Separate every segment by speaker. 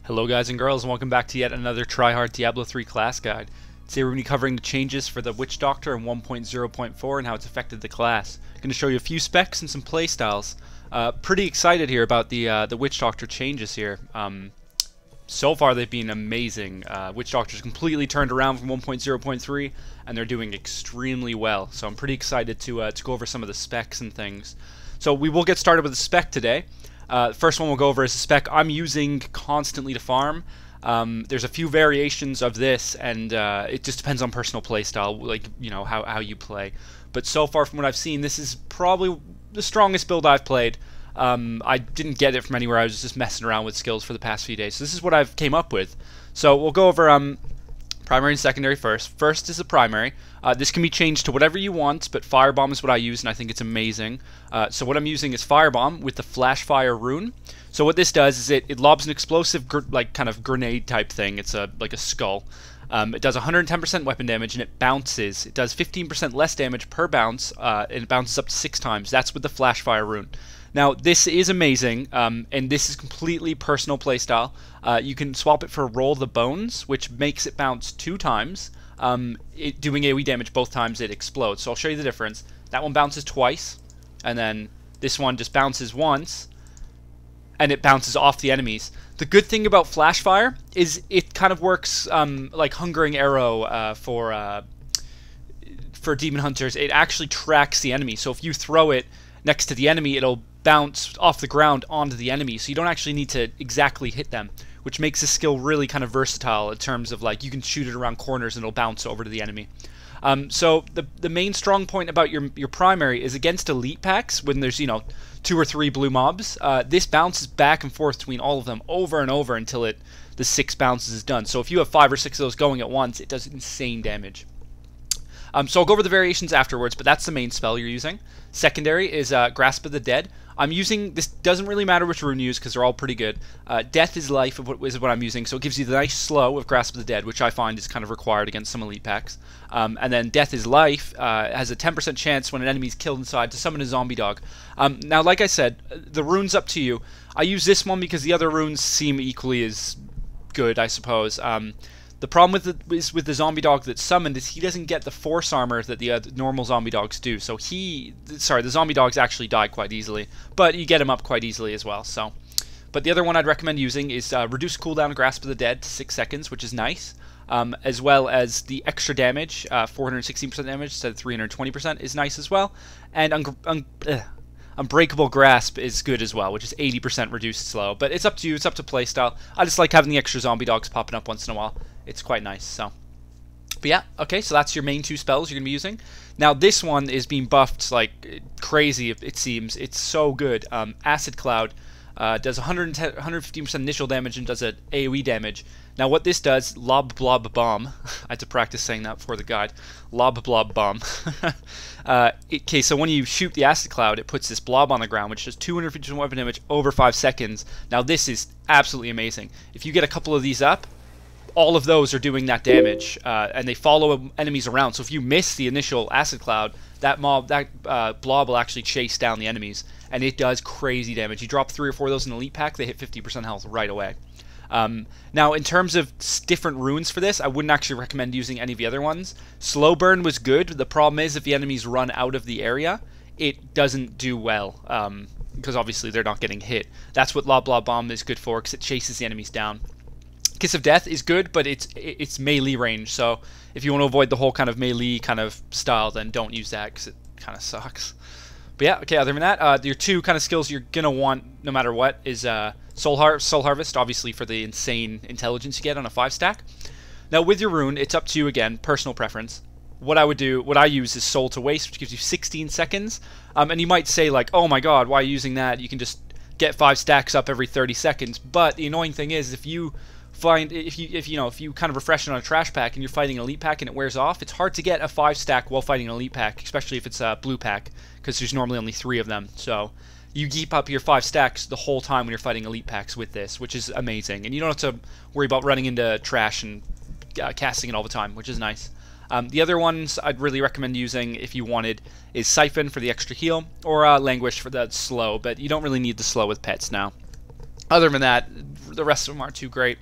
Speaker 1: Hello guys and girls, and welcome back to yet another TryHard Diablo 3 class guide. Today we're going to be covering the changes for the Witch Doctor in 1.0.4 and how it's affected the class. I'm going to show you a few specs and some playstyles. Pretty excited here about the Witch Doctor changes here. So far they've been amazing. Witch Doctor's completely turned around from 1.0.3 and they're doing extremely well. So I'm pretty excited to go over some of the specs and things. So we will get started with the spec today. First one we'll go over is the spec I'm using constantly to farm. There's a few variations of this, and it just depends on personal playstyle, like, you know, how you play. But so far from what I've seen, this is probably the strongest build I've played. I didn't get it from anywhere. I was just messing around with skills for the past few days. So this is what I've came up with. So we'll go over primary and secondary first. First is the primary. This can be changed to whatever you want, but Firebomb is what I use, and I think it's amazing. So what I'm using is Firebomb with the Flash Fire rune. So what this does is it lobs an explosive, like kind of grenade type thing. It's like a skull. It does 110% weapon damage, and it bounces. It does 15% less damage per bounce, and it bounces up to 6 times. That's with the Flash Fire rune. Now, this is amazing, and this is completely personal playstyle. You can swap it for Roll the Bones, which makes it bounce 2 times. Doing AoE damage both times it explodes. So I'll show you the difference. That one bounces twice, and then this one just bounces once, and it bounces off the enemies. The good thing about Flash Fire is it kind of works like Hungering Arrow for Demon Hunters. It actually tracks the enemy. So if you throw it next to the enemy, it'll bounce off the ground onto the enemy, so you don't actually need to exactly hit them, which makes this skill really kind of versatile in terms of, like, you can shoot it around corners and it'll bounce over to the enemy. So the main strong point about your primary is against elite packs when there's, you know, 2 or 3 blue mobs. This bounces back and forth between all of them over and over until the 6 bounces is done. So if you have 5 or 6 of those going at once, it does insane damage. So I'll go over the variations afterwards, but that's the main spell you're using. Secondary is Grasp of the Dead. I'm using, this doesn't really matter which rune you use because they're all pretty good. Death is Life is what I'm using, so it gives you the nice slow of Grasp of the Dead, which I find is kind of required against some elite packs. And then Death is Life has a 10% chance when an enemy is killed inside to summon a zombie dog. Now, like I said, the rune's up to you. I use this one because the other runes seem equally as good, I suppose. The problem with the zombie dog that's summoned is he doesn't get the force armor that the normal zombie dogs do. So the zombie dogs actually die quite easily, but you get him up quite easily as well. So, but the other one I'd recommend using is reduce cooldown Grasp of the Dead to 6 seconds, which is nice, as well as the extra damage, 416% damage instead of 320% is nice as well, and Unbreakable Grasp is good as well, which is 80% reduced slow. But it's up to you. It's up to playstyle. I just like having the extra zombie dogs popping up once in a while. It's quite nice. So, but yeah, okay. So that's your main 2 spells you're gonna be using. Now this one is being buffed like crazy. It seems it's so good. Acid Cloud does 115% initial damage and does an AoE damage. Now what this does, Lob Blob Bomb. I had to practice saying that before the guide. Lob Blob Bomb. Okay, so when you shoot the Acid Cloud, it puts this blob on the ground, which does 250% weapon damage over 5 seconds. Now this is absolutely amazing. If you get a couple of these up, all of those are doing that damage, and they follow enemies around. So if you miss the initial Acid Cloud, that blob will actually chase down the enemies, and it does crazy damage. You drop 3 or 4 of those in the elite pack, they hit 50% health right away. Now, in terms of different runes for this, I wouldn't actually recommend using any of the other ones. Slow Burn was good. The problem is if the enemies run out of the area, it doesn't do well, because obviously they're not getting hit. That's what Lob Blob Bomb is good for, because it chases the enemies down. Kiss of Death is good, but it's melee range, so if you want to avoid the whole kind of melee kind of style, then don't use that, because it kind of sucks. But yeah, okay, other than that, your 2 kind of skills you're going to want no matter what is Soul Harvest, obviously for the insane intelligence you get on a 5-stack. Now with your rune, it's up to you again, personal preference. What I use is Soul to Waste, which gives you 16 seconds. And you might say, like, oh my god, why are you using that? You can just get 5 stacks up every 30 seconds. But the annoying thing is, if you kind of refresh it on a trash pack and you're fighting an elite pack and it wears off, it's hard to get a 5-stack while fighting an elite pack, especially if it's a blue pack, because there's normally only 3 of them. So you keep up your 5 stacks the whole time when you're fighting elite packs with this, which is amazing, and you don't have to worry about running into trash and casting it all the time, which is nice. The other ones I'd really recommend using if you wanted is Siphon for the extra heal, or Languish for the slow, but you don't really need the slow with pets now. Other than that, the rest of them aren't too great.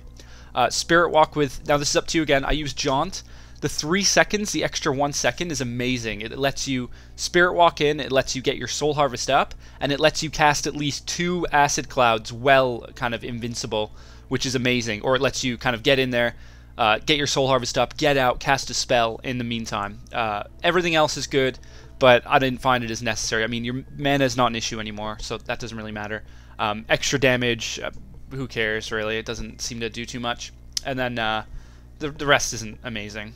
Speaker 1: Spirit Walk with, now this is up to you again, I use Jaunt. The 3 seconds, the extra 1 second is amazing. It lets you Spirit Walk in, it lets you get your Soul Harvest up, and it lets you cast at least 2 Acid Clouds well kind of invincible, which is amazing. Or it lets you kind of get in there, get your Soul Harvest up, get out, cast a spell in the meantime. Everything else is good, but I didn't find it as necessary. I mean, your mana is not an issue anymore, so that doesn't really matter. Extra damage, who cares really? It doesn't seem to do too much. And then the rest isn't amazing.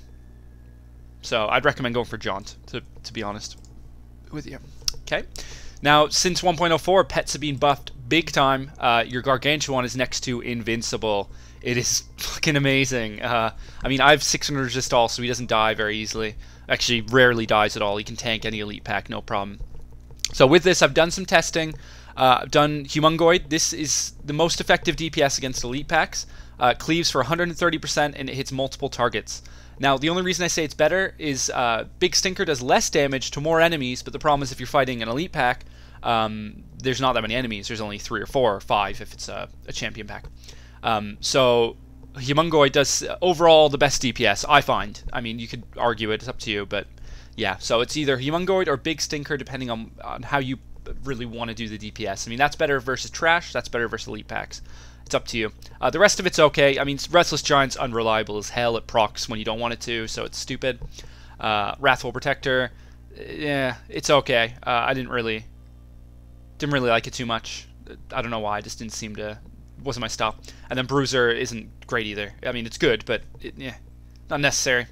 Speaker 1: So I'd recommend going for Jaunt, to be honest with you. Okay. Now, since 1.04, pets have been buffed big time. Your Gargantuan is next to invincible. It is fucking amazing. I mean, I have 600 resist all, so he doesn't die very easily. Actually, rarely dies at all. He can tank any elite pack, no problem. So with this, I've done some testing. I've done Humungoid. This is the most effective DPS against elite packs. Cleaves for 130% and it hits multiple targets. Now, the only reason I say it's better is Big Stinker does less damage to more enemies, but the problem is if you're fighting an elite pack, there's not that many enemies. There's only 3 or 4 or 5 if it's a champion pack. So Humungoid does overall the best DPS, I find. I mean, you could argue it, it's up to you, but yeah. So it's either Humungoid or Big Stinker depending on how you really want to do the DPS. I mean, that's better versus trash, that's better versus elite packs. It's up to you. The rest of it's okay. I mean, Restless Giant's unreliable as hell. It procs when you don't want it to, so it's stupid. Wrathful Protector, yeah, it's okay. I didn't really like it too much. I don't know why. I just didn't seem to. Wasn't my style. And then Bruiser isn't great either. I mean, it's good, but yeah, not necessary.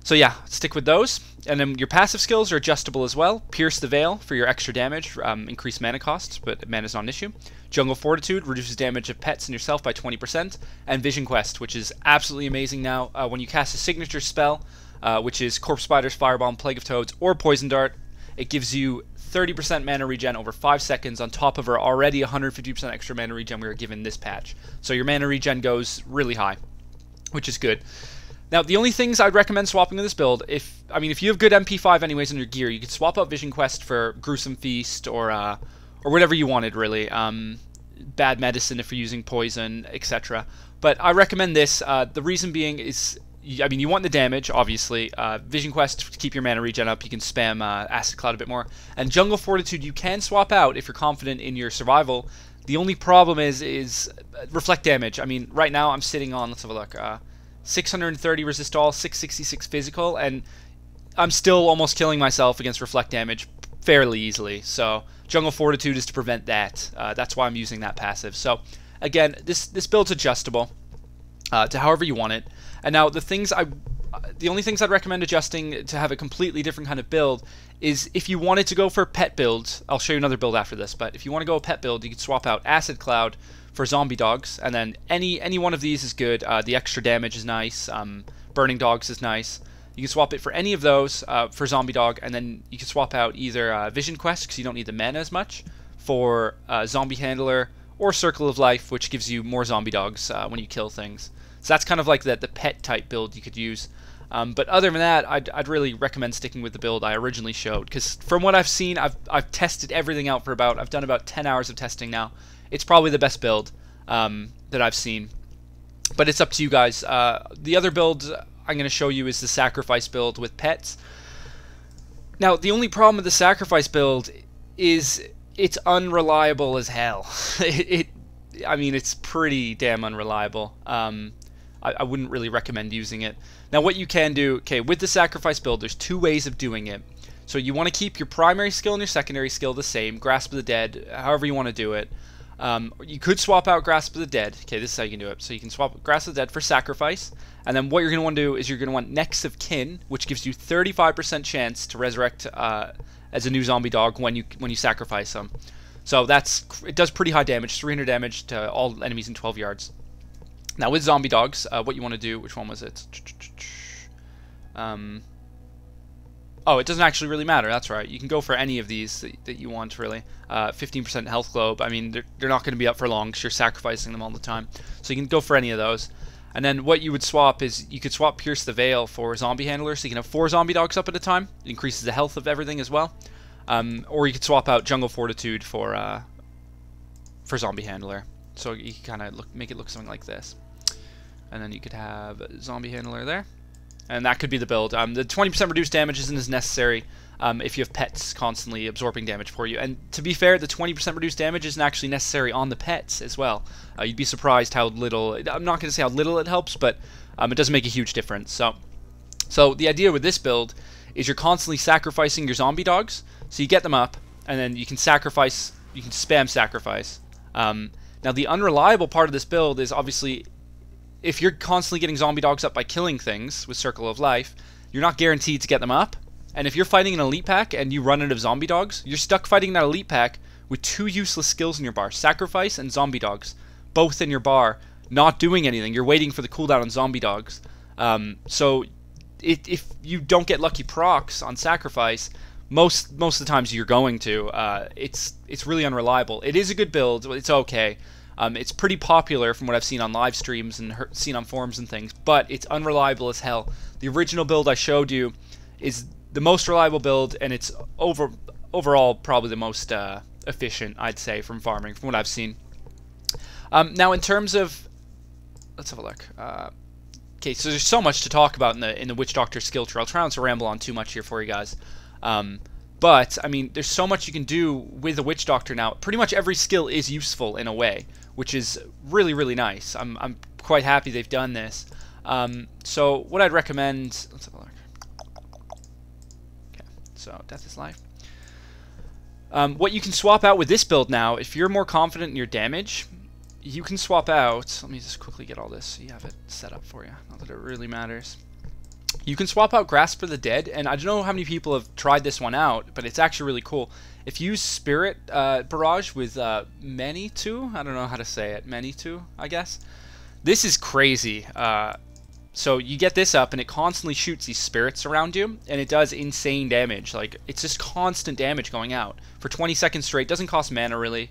Speaker 1: So yeah, stick with those. And then your passive skills are adjustable as well. Pierce the Veil for your extra damage, increased mana cost, but mana's not an issue. Jungle Fortitude reduces damage of pets and yourself by 20%. And Vision Quest, which is absolutely amazing now. When you cast a signature spell, which is Corpse Spiders, Firebomb, Plague of Toads, or Poison Dart, it gives you 30% mana regen over 5 seconds on top of our already 150% extra mana regen we were given this patch. So your mana regen goes really high, which is good. Now, the only things I'd recommend swapping in this build, if you have good MP5 anyways in your gear, you could swap out Vision Quest for Gruesome Feast or whatever you wanted, really. Bad Medicine if you're using Poison, etc. But I recommend this. The reason being is, I mean, you want the damage, obviously. Vision Quest to keep your mana regen up. You can spam Acid Cloud a bit more. And Jungle Fortitude you can swap out if you're confident in your survival. The only problem is reflect damage. I mean, right now I'm sitting on, let's have a look, 630 resist all, 666 physical, and I'm still almost killing myself against reflect damage fairly easily. So Jungle Fortitude is to prevent that. That's why I'm using that passive. So again, this build's adjustable to however you want it. And now the only things I'd recommend adjusting to have a completely different kind of build is if you wanted to go for pet builds. I'll show you another build after this, but if you want to go a pet build, you could swap out Acid Cloud for Zombie Dogs, and then any one of these is good. The extra damage is nice. Burning Dogs is nice. You can swap it for any of those for Zombie Dog, and then you can swap out either Vision Quest, because you don't need the mana as much, for Zombie Handler, or Circle of Life, which gives you more Zombie Dogs when you kill things. So that's kind of like the pet type build you could use. But other than that, I'd really recommend sticking with the build I originally showed, because from what I've seen, I've tested everything out for I've done about 10 hours of testing now. It's probably the best build that I've seen, but it's up to you guys. The other build I'm going to show you is the Sacrifice build with pets. Now, the only problem with the Sacrifice build is it's unreliable as hell. I mean, it's pretty damn unreliable. I wouldn't really recommend using it. Now, what you can do, okay, with the Sacrifice build, there's 2 ways of doing it. So you want to keep your primary skill and your secondary skill the same, Grasp of the Dead, however you want to do it. You could swap out Grasp of the Dead. Okay, this is how you can do it. So you can swap Grasp of the Dead for Sacrifice, and then what you're going to want to do is you're going to want Next of Kin, which gives you 35% chance to resurrect as a new Zombie Dog when you sacrifice them. So it does pretty high damage, 300 damage to all enemies in 12 yards. Now with Zombie Dogs, what you want to do, which one was it? Oh, it doesn't actually really matter. That's right. You can go for any of these that you want, really. 15% health globe. I mean, they're not going to be up for long because you're sacrificing them all the time. So you can go for any of those. And then what you would swap is you could swap Pierce the Veil for Zombie Handler, so you can have 4 Zombie Dogs up at a time. It increases the health of everything as well. Or you could swap out Jungle Fortitude for Zombie Handler. So you can kind of make it look something like this. And then you could have a zombie handler there. And that could be the build. The 20% reduced damage isn't as necessary if you have pets constantly absorbing damage for you. And to be fair, the 20% reduced damage isn't actually necessary on the pets as well. You'd be surprised how little, I'm not going to say how little it helps, but it doesn't make a huge difference. So the idea with this build is you're constantly sacrificing your zombie dogs. So you get them up, and then you can sacrifice, you can spam sacrifice. Now the unreliable part of this build is obviously if you're constantly getting zombie dogs up by killing things with Circle of Life, you're not guaranteed to get them up. And if you're fighting an elite pack and you run out of zombie dogs, you're stuck fighting that elite pack with 2 useless skills in your bar, Sacrifice and Zombie Dogs, both in your bar, not doing anything. You're waiting for the cooldown on Zombie Dogs. So if you don't get lucky procs on Sacrifice, most of the times you're going to, it's really unreliable. It is a good build. It's okay. It's pretty popular from what I've seen on live streams and seen on forums and things, but it's unreliable as hell. The original build I showed you is the most reliable build, and it's overall probably the most efficient, I'd say, from farming, from what I've seen. Now, in terms of, let's have a look. Okay, so there's so much to talk about in the Witch Doctor skill tree. I'll try not to ramble on too much here for you guys. But, I mean, there's so much you can do with the Witch Doctor now. Pretty much every skill is useful in a way, which is really, really nice. I'm quite happy they've done this. So what I'd recommend... Let's have a look. Okay, so Death is Life. What you can swap out with this build now, if you're more confident in your damage, you can swap out... Let me just quickly get all this so you have it set up for you. Not that it really matters. You can swap out Grasp for the Dead, and I don't know how many people have tried this one out, but it's actually really cool. If you use Spirit Barrage with Manitou, I don't know how to say it, Manitou, I guess. This is crazy. So you get this up, and it constantly shoots these spirits around you, and it does insane damage. Like, it's just constant damage going out for 20 seconds straight. Doesn't cost mana, really,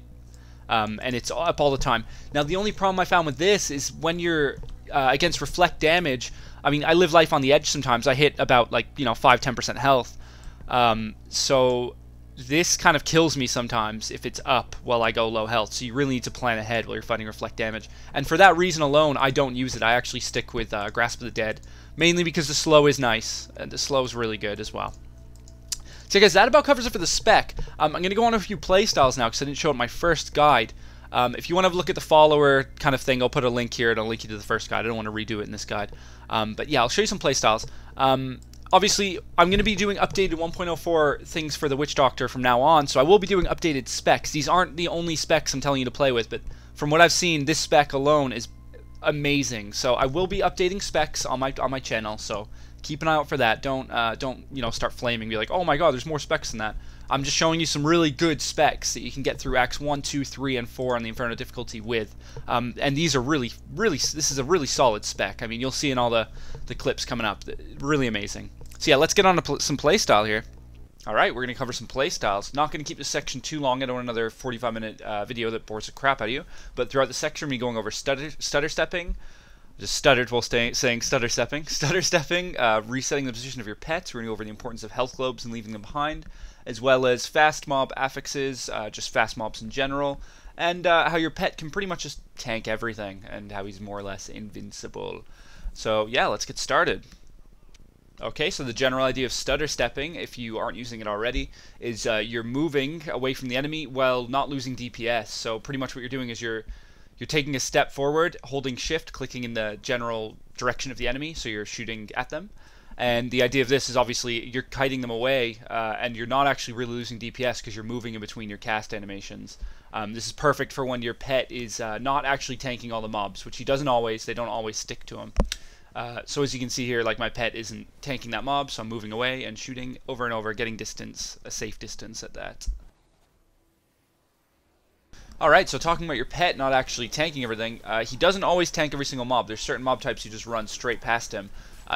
Speaker 1: and it's up all the time. Now, the only problem I found with this is when you're against Reflect damage, I mean, I live life on the edge sometimes. I hit about, like, 5-10% health. So this kind of kills me sometimes if it's up while I go low health. So you really need to plan ahead while you're fighting Reflect damage. And for that reason alone, I don't use it. I actually stick with Grasp of the Dead, mainly because the slow is nice, and the slow is really good as well. So guys, that about covers it for the spec. I'm going to go on a few playstyles now because I didn't show it in my first guide. If you want to have a look at the follower kind of thing, I'll put a link here and I'll link you to the first guide. I don't want to redo it in this guide. But yeah, I'll show you some playstyles. Obviously, I'm going to be doing updated 1.04 things for the Witch Doctor from now on, so I will be doing updated specs. These aren't the only specs I'm telling you to play with, but from what I've seen, this spec alone is amazing. So I will be updating specs on my channel, so keep an eye out for that. Don't start flaming, be like, oh my god, there's more specs than that. I'm just showing you some really good specs that you can get through Acts 1, 2, 3, and 4 on the Inferno difficulty with. And these are really, this is a really solid spec. I mean, you'll see in all the clips coming up. Really amazing. So yeah, let's get on to some playstyle here. Alright, we're going to cover some playstyles. Not going to keep this section too long. I don't want another 45-minute video that bores the crap out of you. But throughout the section, we'll be going over stutter stepping. Just stuttered while saying stutter stepping. Stutter stepping, resetting the position of your pets. We're going to go over the importance of health globes and leaving them behind, as well as fast mob affixes, just fast mobs in general, and how your pet can pretty much just tank everything, and how he's more or less invincible. So yeah, let's get started. Okay, so the general idea of stutter stepping, if you aren't using it already, is you're moving away from the enemy while not losing DPS. So pretty much what you're doing is you're taking a step forward, holding shift, clicking in the general direction of the enemy, so you're shooting at them. And the idea of this is obviously you're kiting them away, and you're not actually really losing DPS because you're moving in between your cast animations. This is perfect for when your pet is not actually tanking all the mobs, which he doesn't always. They don't always stick to him. So as you can see here, like, my pet isn't tanking that mob, so I'm moving away and shooting over and over, getting distance, a safe distance at that. Alright, so talking about your pet not actually tanking everything, he doesn't always tank every single mob. There's certain mob types you just run straight past him.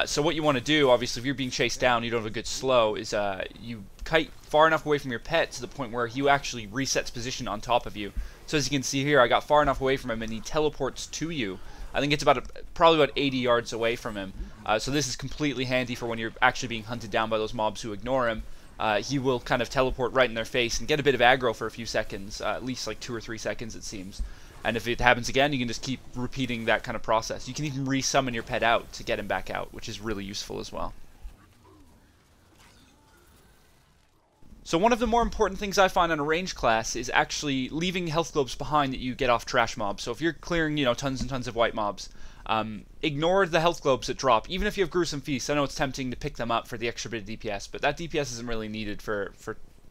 Speaker 1: So what you want to do, obviously, if you're being chased down, you don't have a good slow, is you kite far enough away from your pet to the point where he actually resets position on top of you. So as you can see here, I got far enough away from him and he teleports to you. I think it's probably about 80 yards away from him. So this is completely handy for when you're actually being hunted down by those mobs who ignore him. He will kind of teleport right in their face and get a bit of aggro for a few seconds, at least like 2 or 3 seconds it seems. And if it happens again, you can just keep repeating that kind of process. You can even resummon your pet out to get him back out, which is really useful as well. So one of the more important things I find on a range class is actually leaving health globes behind that you get off trash mobs. So if you're clearing, tons and tons of white mobs, ignore the health globes that drop. Even if you have Gruesome Feast, I know it's tempting to pick them up for the extra bit of DPS, but that DPS isn't really needed for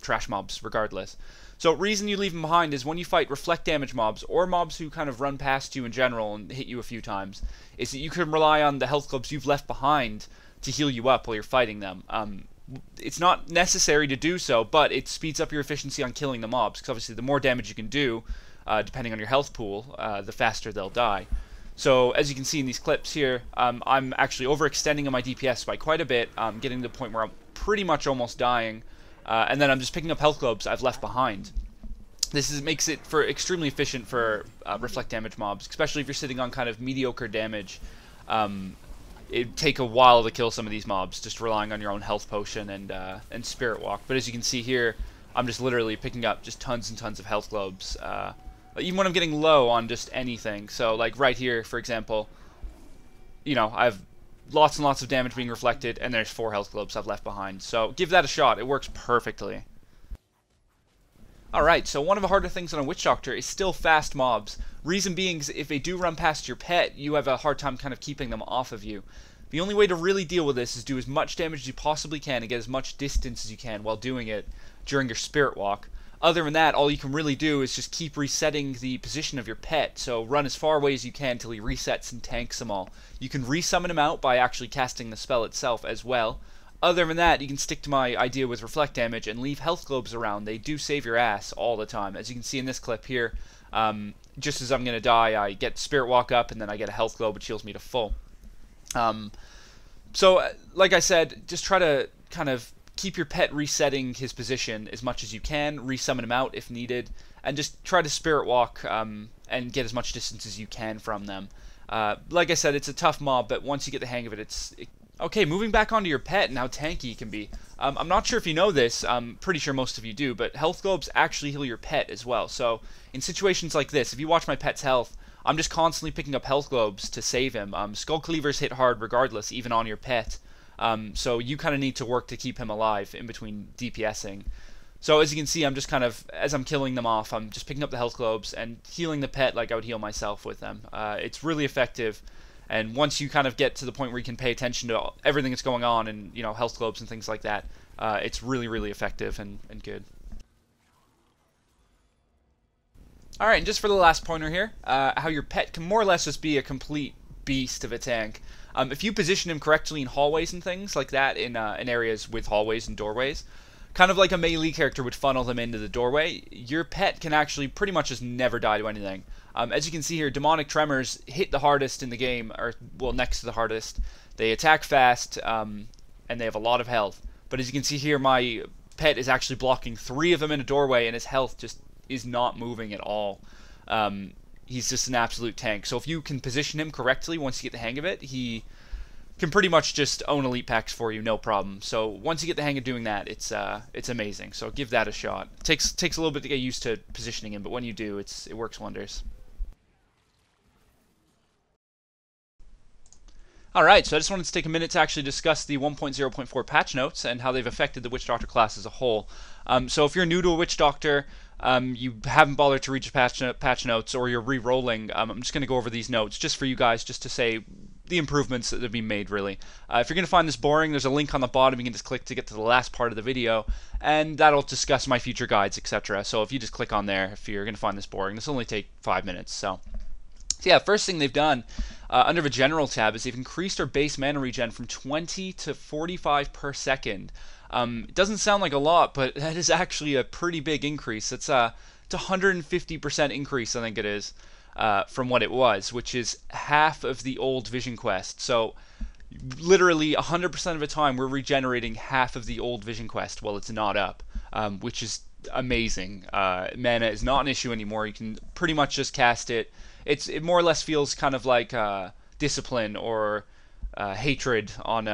Speaker 1: trash mobs regardless. So reason you leave them behind is when you fight reflect damage mobs, or mobs who kind of run past you in general and hit you a few times, is that you can rely on the health globes you've left behind to heal you up while you're fighting them. It's not necessary to do so, but it speeds up your efficiency on killing the mobs, because obviously the more damage you can do, depending on your health pool, the faster they'll die. So as you can see in these clips here, I'm actually overextending on my DPS by quite a bit, getting to the point where I'm pretty much almost dying, and then I'm just picking up health globes I've left behind. This makes it extremely efficient for reflect damage mobs, especially if you're sitting on kind of mediocre damage. It'd take a while to kill some of these mobs, just relying on your own health potion and spirit walk. But as you can see here, I'm just literally picking up just tons and tons of health globes, even when I'm getting low on just anything. So like right here, for example, I have lots and lots of damage being reflected, and there's 4 health globes I've left behind. So give that a shot. It works perfectly. Alright, so one of the harder things on a Witch Doctor is still fast mobs. Reason being is if they do run past your pet, you have a hard time kind of keeping them off of you. The only way to really deal with this is do as much damage as you possibly can and get as much distance as you can while doing it during your spirit walk. Other than that, all you can really do is just keep resetting the position of your pet, so run as far away as you can until he resets and tanks them all. You can resummon him out by actually casting the spell itself as well. Other than that, you can stick to my idea with reflect damage and leave health globes around. They do save your ass all the time. As you can see in this clip here, just as I'm going to die, I get Spirit Walk up, and then I get a health globe which heals me to full. So, like I said, just try to kind of keep your pet resetting his position as much as you can, resummon him out if needed, and just try to Spirit Walk and get as much distance as you can from them. Like I said, it's a tough mob, but once you get the hang of it, Okay, moving back onto your pet and how tanky he can be. I'm not sure if you know this, I'm pretty sure most of you do, but health globes actually heal your pet as well. So in situations like this, if you watch my pet's health, I'm just constantly picking up health globes to save him. Skull Cleavers hit hard regardless, even on your pet. So you kind of need to work to keep him alive in between DPSing. So as you can see, I'm just kind of, as I'm killing them off, I'm just picking up the health globes and healing the pet like I would heal myself with them. It's really effective. And once you kind of get to the point where you can pay attention to everything that's going on and, health globes and things like that, it's really, really effective and good. Alright, and just for the last pointer here, how your pet can more or less just be a complete beast of a tank. If you position him correctly in hallways and things like that, in areas with hallways and doorways, kind of like a melee character would funnel them into the doorway, your pet can actually pretty much just never die to anything. As you can see here, Demonic Tremors hit the hardest in the game, or, well, next to the hardest. They attack fast, and they have a lot of health. But as you can see here, my pet is actually blocking 3 of them in a doorway, and his health just is not moving at all. He's just an absolute tank. So if you can position him correctly, once you get the hang of it, he can pretty much just own elite packs for you, no problem. So once you get the hang of doing that, it's amazing. So give that a shot. It takes a little bit to get used to positioning him, but when you do, it works wonders. Alright, so I just wanted to take a minute to actually discuss the 1.0.4 patch notes and how they've affected the Witch Doctor class as a whole. So if you're new to a Witch Doctor, you haven't bothered to read your patch notes, or you're re-rolling, I'm just going to go over these notes just for you guys, just to say the improvements that have been made, really. If you're going to find this boring, there's a link on the bottom you can just click to get to the last part of the video, and that'll discuss my future guides, etc. So if you just click on there, if you're going to find this boring, this will only take 5 minutes. So yeah, first thing they've done under the general tab is they've increased our base mana regen from 20 to 45 per second. It doesn't sound like a lot, but that is actually a pretty big increase. It's a 150% increase, I think it is, from what it was, which is half of the old Vision Quest. So literally 100% of the time we're regenerating half of the old Vision Quest while it's not up, which is amazing. Mana is not an issue anymore. You can pretty much just cast it. It more or less feels kind of like discipline or hatred on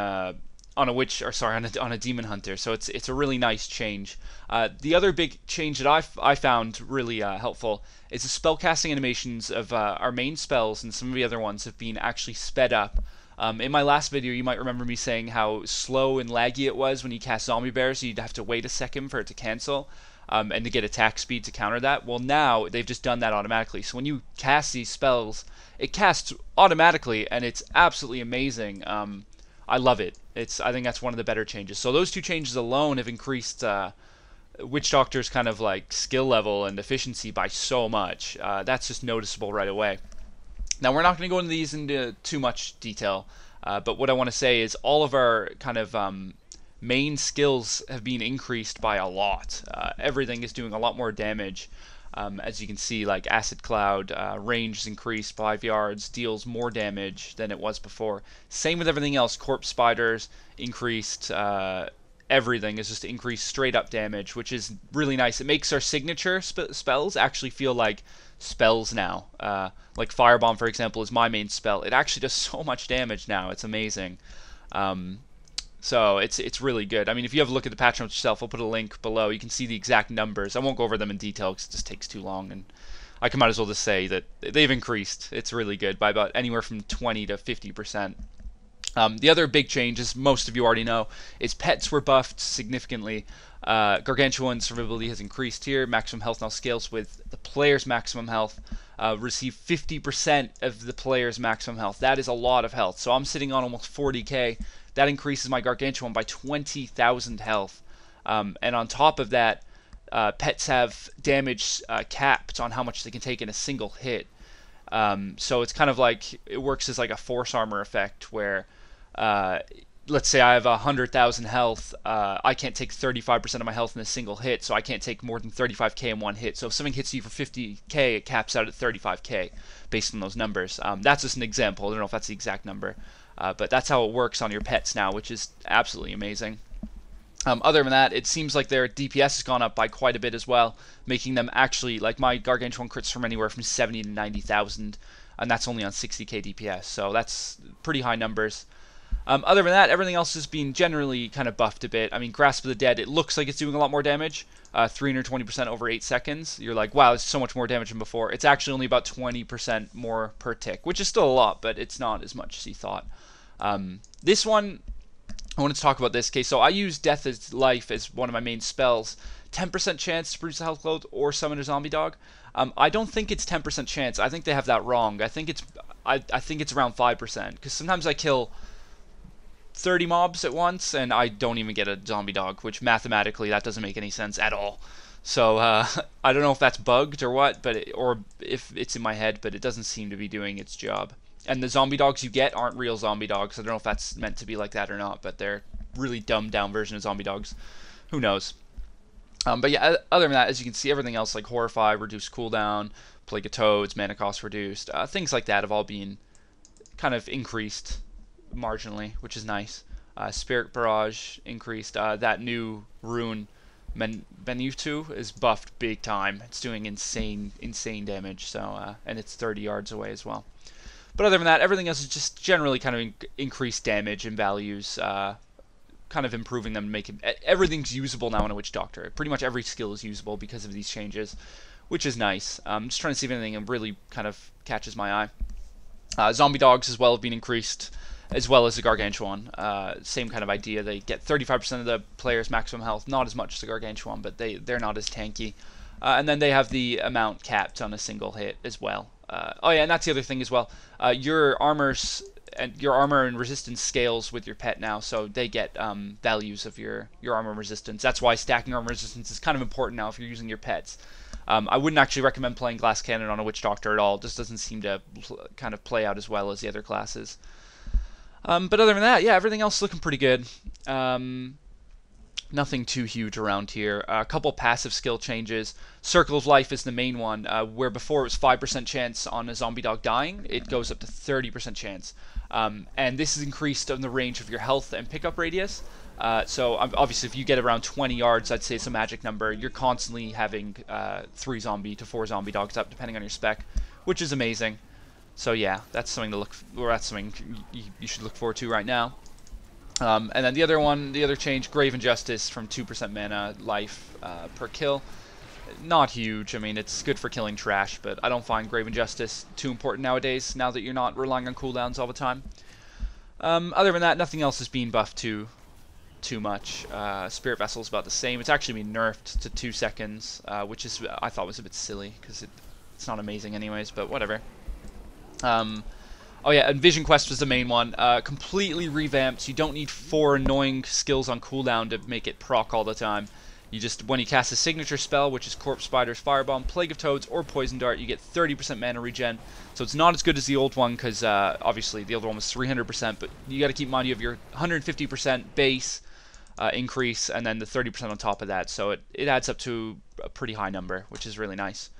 Speaker 1: on a witch, or sorry, on a demon hunter. So it's a really nice change. The other big change that I found really helpful is the spellcasting animations of our main spells and some of the other ones have been actually sped up. In my last video, you might remember me saying how slow and laggy it was when you cast zombie bears. You'd have to wait a second for it to cancel. And to get attack speed to counter that. Well, now they've just done that automatically. So when you cast these spells, it casts automatically, and it's absolutely amazing. I love it. I think that's one of the better changes. So those two changes alone have increased Witch Doctor's kind of like skill level and efficiency by so much. That's just noticeable right away. Now we're not going to go into these into too much detail, but what I want to say is all of our kind of main skills have been increased by a lot. Everything is doing a lot more damage. As you can see, like Acid Cloud, range is increased 5 yards, deals more damage than it was before. Same with everything else. Corpse Spiders increased. Everything is just increased straight up damage, which is really nice. It makes our signature spells actually feel like spells now. Like Firebomb, for example, is my main spell. It actually does so much damage now. It's amazing. So it's really good. I mean, if you have a look at the patch notes yourself, I'll put a link below. You can see the exact numbers. I won't go over them in detail because it just takes too long, and I might as well just say that they've increased. It's really good by about anywhere from 20 to 50%. The other big change, as most of you already know, is pets were buffed significantly. Gargantuan survivability has increased here. Maximum health now scales with the player's maximum health. Receive 50% of the player's maximum health. That is a lot of health. So I'm sitting on almost 40k. That increases my Gargantuan by 20,000 health. And on top of that, pets have damage capped on how much they can take in a single hit. So it's kind of like, it works as like a force armor effect where, let's say I have 100,000 health, I can't take 35% of my health in a single hit, so I can't take more than 35k in one hit. So if something hits you for 50k, it caps out at 35k based on those numbers. That's just an example. I don't know if that's the exact number. But that's how it works on your pets now, which is absolutely amazing. Other than that, it seems like their DPS has gone up by quite a bit as well, making them actually, like my Gargantuan crits from anywhere from 70 to 90,000, and that's only on 60k DPS, so that's pretty high numbers. Other than that, everything else has been generally kind of buffed a bit. I mean, Grasp of the Dead, it looks like it's doing a lot more damage, 320% over 8 seconds. You're like, wow, it's so much more damage than before. It's actually only about 20% more per tick, which is still a lot, but it's not as much as you thought. This one, I wanted to talk about this case. So I use Death as Life as one of my main spells. 10% chance to produce a health cloud or summon a zombie dog. I don't think it's 10% chance. I think they have that wrong. I think it's around 5%, because sometimes I kill 30 mobs at once and I don't even get a zombie dog, which mathematically that doesn't make any sense at all. So I don't know if that's bugged or what, or if it's in my head, but it doesn't seem to be doing its job. And the zombie dogs you get aren't real zombie dogs. I don't know if that's meant to be like that or not, but they're really dumbed down version of zombie dogs. Who knows? But yeah, other than that, as you can see, everything else like Horrify, reduced cooldown, Plague of Toads, mana cost reduced, things like that have all been kind of increased marginally, which is nice. Spirit Barrage increased. That new rune, Benutu, is buffed big time. It's doing insane damage. So and it's 30 yards away as well. But other than that, everything else is just generally kind of increased damage and values, kind of improving them, making everything's usable now in a Witch Doctor. Pretty much every skill is usable because of these changes, which is nice. Just trying to see if anything really kind of catches my eye. Zombie dogs as well have been increased, as well as the Gargantuan. Same kind of idea. They get 35% of the player's maximum health, not as much as the Gargantuan, but they're not as tanky. And then they have the amount capped on a single hit as well. Oh yeah, and that's the other thing as well. Your armor and resistance scales with your pet now, so they get values of your armor resistance. That's why stacking armor resistance is kind of important now if you're using your pets. I wouldn't actually recommend playing Glass Cannon on a Witch Doctor at all. It just doesn't seem to kind of play out as well as the other classes. But other than that, yeah, everything else is looking pretty good. Nothing too huge around here. A couple passive skill changes. Circle of Life is the main one, where before it was 5% chance on a zombie dog dying, it goes up to 30% chance. And this is increased on the range of your health and pickup radius. So obviously if you get around 20 yards, I'd say it's a magic number. You're constantly having 3 zombie to 4 zombie dogs up, depending on your spec, which is amazing. So yeah, that's something to that's something you should look forward to right now. And then the other change, Grave Injustice from 2% mana life per kill. Not huge. I mean, it's good for killing trash, but I don't find Grave Injustice too important nowadays, now that you're not relying on cooldowns all the time. Other than that, nothing else is being buffed too much. Spirit Vessel's about the same. It's actually been nerfed to 2 seconds, which is I thought was a bit silly, because it's not amazing anyways, but whatever. Oh yeah, and Vision Quest was the main one. Completely revamped. You don't need 4 annoying skills on cooldown to make it proc all the time. You just, when you cast a signature spell, which is Corpse Spider's Firebomb, Plague of Toads, or Poison Dart, you get 30% mana regen. So it's not as good as the old one, because obviously the old one was 300%, but you got to keep in mind you have your 150% base increase, and then the 30% on top of that. So it adds up to a pretty high number, which is really nice.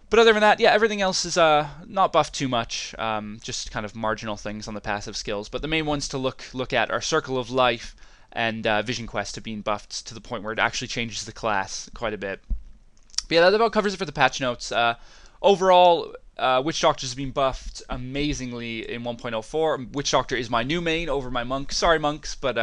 Speaker 1: But other than that, yeah, everything else is not buffed too much, just kind of marginal things on the passive skills. But the main ones to look at are Circle of Life and Vision Quest to being buffed to the point where it actually changes the class quite a bit. But yeah, that about covers it for the patch notes. Overall, Witch Doctor's been buffed amazingly in 1.04. Witch Doctor is my new main over my Monk. Sorry, Monks, but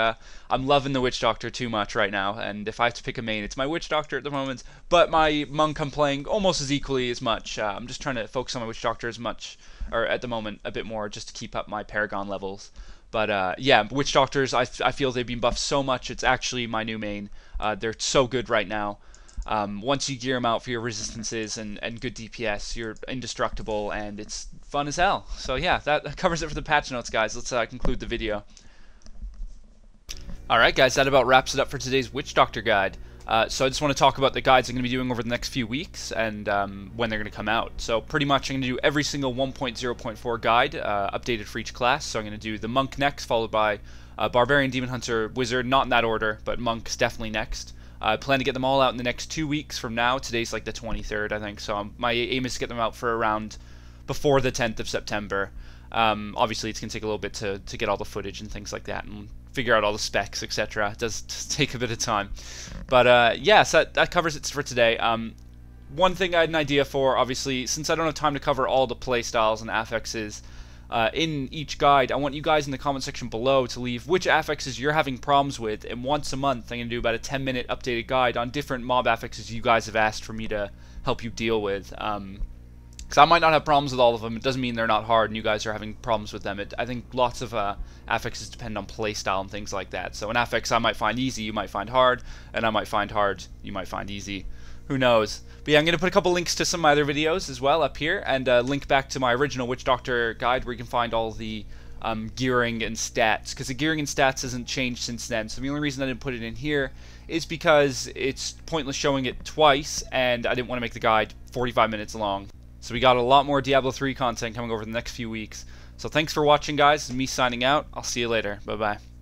Speaker 1: I'm loving the Witch Doctor too much right now. And if I have to pick a main, it's my Witch Doctor at the moment. But my Monk I'm playing almost as equally as much. I'm just trying to focus on my Witch Doctor as much, or at the moment a bit more, just to keep up my Paragon levels. But yeah, Witch Doctors, I feel they've been buffed so much, it's actually my new main. They're so good right now. Once you gear them out for your resistances and good DPS, you're indestructible, and it's fun as hell. So yeah, that covers it for the patch notes, guys. Let's conclude the video. Alright guys, that about wraps it up for today's Witch Doctor guide. So I just want to talk about the guides I'm going to be doing over the next few weeks and when they're going to come out. So pretty much I'm going to do every single 1.0.4 guide updated for each class. So I'm going to do the Monk next, followed by Barbarian, Demon Hunter, Wizard, not in that order, but Monk's definitely next. I plan to get them all out in the next 2 weeks from now. Today's like the 23rd, I think, so my aim is to get them out for around before the 10th of September. Obviously it's going to take a little bit to get all the footage and things like that, and figure out all the specs, etc. It does take a bit of time. But yeah, so that covers it for today. One thing I had an idea for, obviously, since I don't have time to cover all the playstyles and affixes in each guide, I want you guys in the comment section below to leave which affixes you're having problems with, and once a month I'm going to do about a 10-minute updated guide on different mob affixes you guys have asked for me to help you deal with. Because I might not have problems with all of them. It doesn't mean they're not hard and you guys are having problems with them. I think lots of affixes depend on playstyle and things like that. So an affix I might find easy, you might find hard, and I might find hard, you might find easy. Who knows? But yeah, I'm going to put a couple links to some of my other videos as well up here, and link back to my original Witch Doctor guide where you can find all the gearing and stats, because the gearing and stats hasn't changed since then. So the only reason I didn't put it in here is because it's pointless showing it twice, and I didn't want to make the guide 45 minutes long. So we got a lot more Diablo 3 content coming over the next few weeks. So thanks for watching, guys. This is me signing out. I'll see you later. Bye-bye.